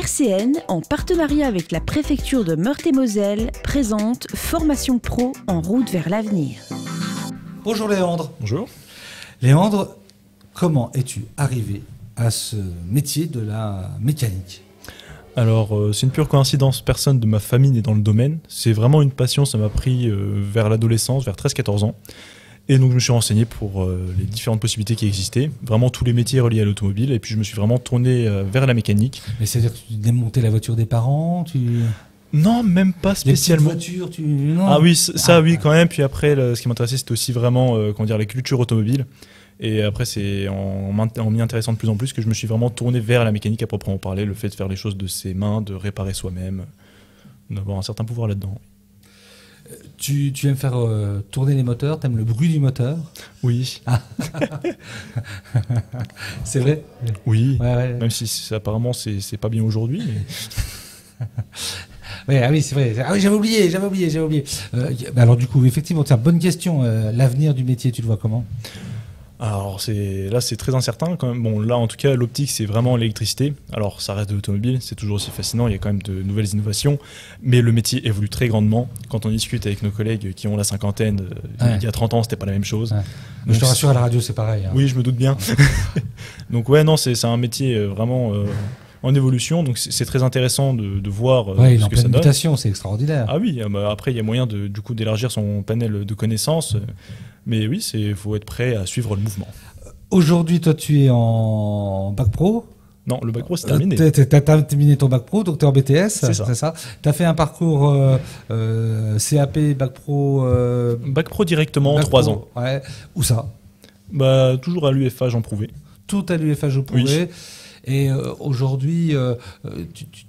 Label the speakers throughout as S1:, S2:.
S1: RCN, en partenariat avec la préfecture de Meurthe-et-Moselle, présente Formation Pro en route vers l'avenir.
S2: Bonjour Léandre.
S3: Bonjour.
S2: Léandre, comment es-tu arrivé à ce métier de la mécanique ?
S3: Alors, c'est une pure coïncidence, personne de ma famille n'est dans le domaine. C'est vraiment une passion, ça m'a pris vers l'adolescence, vers 13-14 ans. Et donc je me suis renseigné pour les différentes possibilités qui existaient, vraiment tous les métiers reliés à l'automobile, et puis je me suis vraiment tourné vers la mécanique.
S2: Mais c'est-à-dire que tu démontais la voiture des parents,
S3: Non, même pas spécialement.
S2: Les petites voitures, non.
S3: Ah oui, ça oui quand même, puis après ce qui m'intéressait c'était aussi vraiment la culture automobile. Et après c'est en m'y intéressant de plus en plus que je me suis vraiment tourné vers la mécanique à proprement parler, le fait de faire les choses de ses mains, de réparer soi-même, d'avoir un certain pouvoir là-dedans.
S2: Tu aimes faire tourner les moteurs, t'aimes le bruit du moteur ?
S3: Oui.
S2: Ah. C'est vrai ?
S3: Oui,
S2: ouais.
S3: Même si apparemment c'est pas bien aujourd'hui. Mais...
S2: oui, c'est vrai. Ah oui, j'avais oublié. Alors du coup, effectivement, tiens, bonne question. L'avenir du métier, tu le vois comment ?
S3: Alors là c'est très incertain quand même. Bon là en tout cas l'optique c'est vraiment l'électricité. Alors ça reste de l'automobile, c'est toujours aussi fascinant, il y a quand même de nouvelles innovations, mais le métier évolue très grandement. Quand on discute avec nos collègues qui ont la cinquantaine, il y a 30 ans c'était pas la même chose.
S2: Ouais. Donc, je te rassure, à la radio c'est pareil. Hein.
S3: Oui je me doute bien. Donc ouais non c'est un métier vraiment en évolution, donc c'est très intéressant de voir ce que ça donne.
S2: Mutation, c'est extraordinaire.
S3: Ah oui, après il y a moyen du coup d'élargir son panel de connaissances. Mais oui, faut être prêt à suivre le mouvement.
S2: Aujourd'hui, toi, tu es en bac pro ?
S3: Non, le bac pro, c'est terminé.
S2: Tu as terminé ton bac pro, donc tu es en BTS,
S3: c'est ça.
S2: Tu as fait un parcours CAP, bac pro...
S3: Bac pro directement en 3 ans.
S2: Ouais. Où ça ?
S3: Toujours à l'UFA, Jean Prouvé.
S2: Tout à l'UFA, Jean Prouvé. Oui. Et aujourd'hui,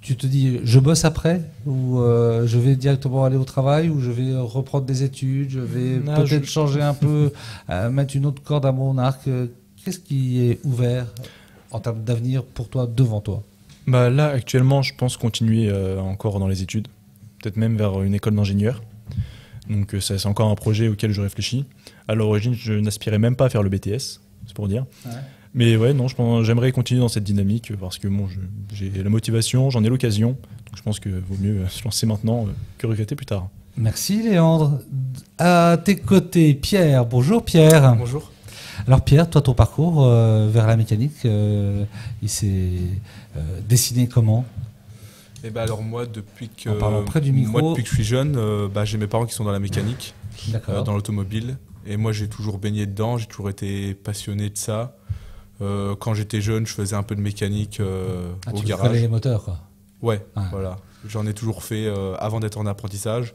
S2: tu te dis, je bosse après ou je vais directement aller au travail ou je vais reprendre des études, je vais peut-être changer un peu, mettre une autre corde à mon arc. Qu'est-ce qui est ouvert en termes d'avenir pour toi, devant toi ?
S3: Là, actuellement, je pense continuer encore dans les études, peut-être même vers une école d'ingénieur. Donc c'est encore un projet auquel je réfléchis. À l'origine, je n'aspirais même pas à faire le BTS, c'est pour dire. Ouais. Mais ouais, non, j'aimerais continuer dans cette dynamique parce que j'ai la motivation, j'en ai l'occasion. Donc je pense qu'il vaut mieux se lancer maintenant que regretter plus tard.
S2: Merci Léandre. À tes côtés, Pierre. Bonjour Pierre.
S4: Bonjour.
S2: Alors Pierre, toi ton parcours vers la mécanique, il s'est dessiné comment ?
S4: Alors moi, depuis que je suis jeune, j'ai mes parents qui sont dans la mécanique, dans l'automobile. Et moi j'ai toujours baigné dedans, j'ai toujours été passionné de ça. Quand j'étais jeune, je faisais un peu de mécanique au garage.
S2: Tu les moteurs, quoi.
S4: Ouais, voilà. J'en ai toujours fait avant d'être en apprentissage.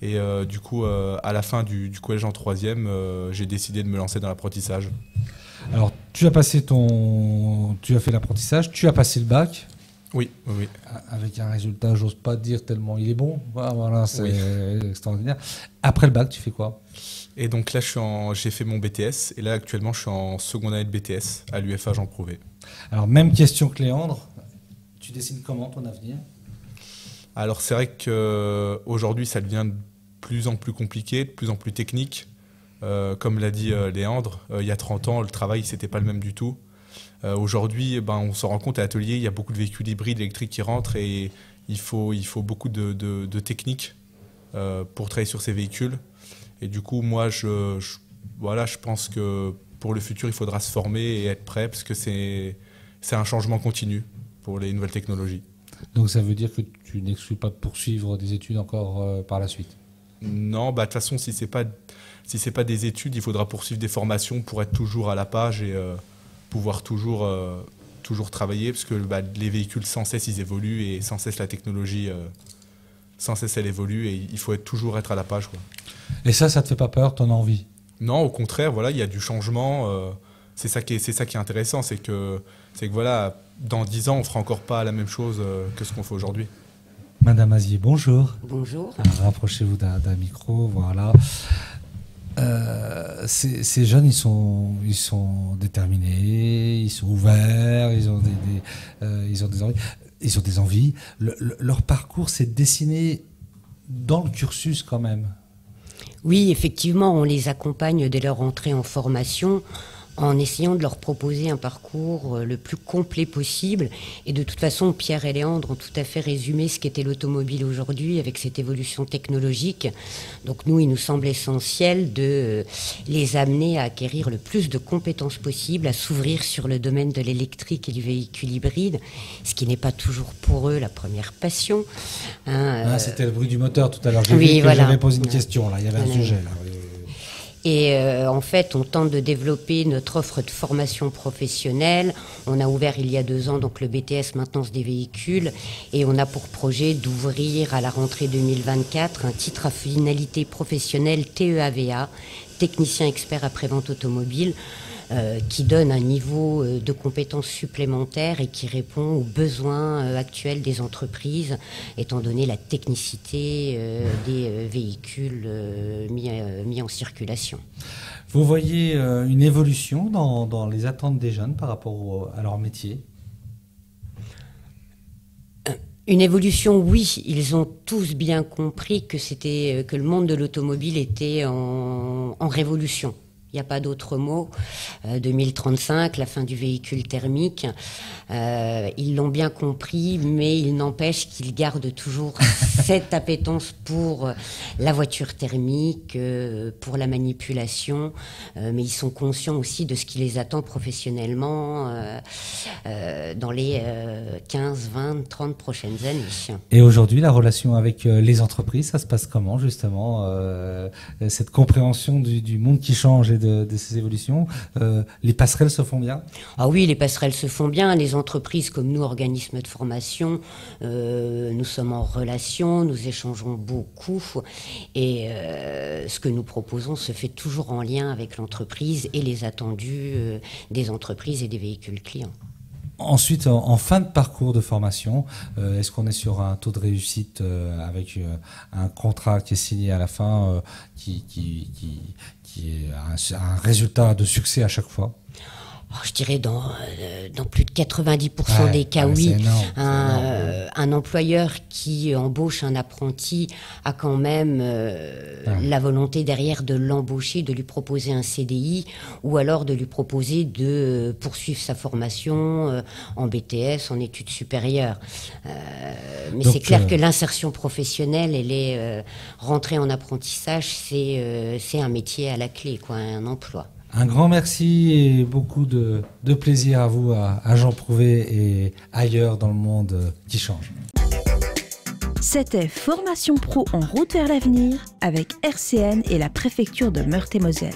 S4: Et du coup, à la fin du collège en 3e, j'ai décidé de me lancer dans l'apprentissage.
S2: Alors, tu as fait l'apprentissage, tu as passé le bac.
S4: Oui.
S2: Avec un résultat, j'ose pas dire tellement il est bon. Voilà, c'est extraordinaire. Après le bac, tu fais quoi ?
S4: Et donc là, j'ai fait mon BTS. Et là, actuellement, je suis en seconde année de BTS à l'UFA Jean Prouvé.
S2: Alors, même question que Léandre. Tu dessines comment ton avenir ?
S4: Alors, c'est vrai qu'aujourd'hui, ça devient de plus en plus compliqué, de plus en plus technique. Comme l'a dit Léandre, il y a 30 ans, le travail, c'était pas le même du tout. Aujourd'hui, on s'en rend compte à l'atelier, il y a beaucoup de véhicules hybrides électriques qui rentrent et il faut beaucoup de techniques pour travailler sur ces véhicules. Et du coup, moi, je pense que pour le futur, il faudra se former et être prêt parce que c'est un changement continu pour les nouvelles technologies.
S2: Donc ça veut dire que tu n'exclus pas de poursuivre des études encore par la suite ?
S4: Non, de toute façon, si c'est pas des études, il faudra poursuivre des formations pour être toujours à la page et pouvoir toujours travailler parce que les véhicules sans cesse ils évoluent et sans cesse la technologie sans cesse elle évolue et il faut toujours être à la page, quoi.
S2: Et ça te fait pas peur, t'en as envie ?
S4: Non, au contraire, il y a du changement. C'est ça qui est intéressant, c'est que voilà, dans 10 ans, on fera encore pas la même chose que ce qu'on fait aujourd'hui.
S2: Madame Azier, bonjour.
S5: Bonjour.
S2: Alors, rapprochez-vous d'un micro, voilà. Ces jeunes, ils sont déterminés, ils sont ouverts, ils ont des envies. Leur parcours s'est dessiné dans le cursus quand même.
S5: Oui, effectivement, on les accompagne dès leur entrée en formation. en essayant de leur proposer un parcours le plus complet possible. Et de toute façon, Pierre et Léandre ont tout à fait résumé ce qu'était l'automobile aujourd'hui avec cette évolution technologique. Donc nous, il nous semble essentiel de les amener à acquérir le plus de compétences possibles, à s'ouvrir sur le domaine de l'électrique et du véhicule hybride, ce qui n'est pas toujours pour eux la première passion.
S2: C'était le bruit du moteur tout à l'heure. J'ai vu que j'avais posé une question, là. Il y avait un sujet, là.
S5: Et en fait, on tente de développer notre offre de formation professionnelle. On a ouvert il y a 2 ans donc le BTS maintenance des véhicules et on a pour projet d'ouvrir à la rentrée 2024 un titre à finalité professionnelle TEAVA, technicien expert après-vente automobile, qui donne un niveau de compétences supplémentaires et qui répond aux besoins actuels des entreprises, étant donné la technicité des véhicules mis en circulation.
S2: Vous voyez une évolution dans les attentes des jeunes par rapport à leur métier ?
S5: Une évolution, oui. Ils ont tous bien compris que le monde de l'automobile était en révolution. Il n'y a pas d'autre mot. 2035, la fin du véhicule thermique. Ils l'ont bien compris, mais il n'empêche qu'ils gardent toujours cette appétence pour la voiture thermique, pour la manipulation. Mais ils sont conscients aussi de ce qui les attend professionnellement dans les 15, 20, 30 prochaines années.
S2: Et aujourd'hui, la relation avec les entreprises, ça se passe comment justement cette compréhension du monde qui change et de ces évolutions, les passerelles se font bien ?
S5: Ah oui, les passerelles se font bien. Les entreprises comme nous, organismes de formation, nous sommes en relation, nous échangeons beaucoup. Et ce que nous proposons se fait toujours en lien avec l'entreprise et les attendus des entreprises et des véhicules clients.
S2: Ensuite, en fin de parcours de formation, est-ce qu'on est sur un taux de réussite avec un contrat qui est signé à la fin, qui est un résultat de succès à chaque fois ?
S5: Je dirais dans plus de 90% des cas, oui.
S2: Énorme,
S5: un employeur qui embauche un apprenti a quand même la volonté derrière de l'embaucher, de lui proposer un CDI ou alors de lui proposer de poursuivre sa formation en BTS, en études supérieures. Mais c'est clair que l'insertion professionnelle, elle est rentrée en apprentissage, c'est un métier à la clé, quoi, un emploi.
S2: Un grand merci et beaucoup de plaisir à vous, à Jean Prouvé et ailleurs dans le monde qui change.
S1: C'était Formation Pro en route vers l'avenir avec RCN et la préfecture de Meurthe-et-Moselle.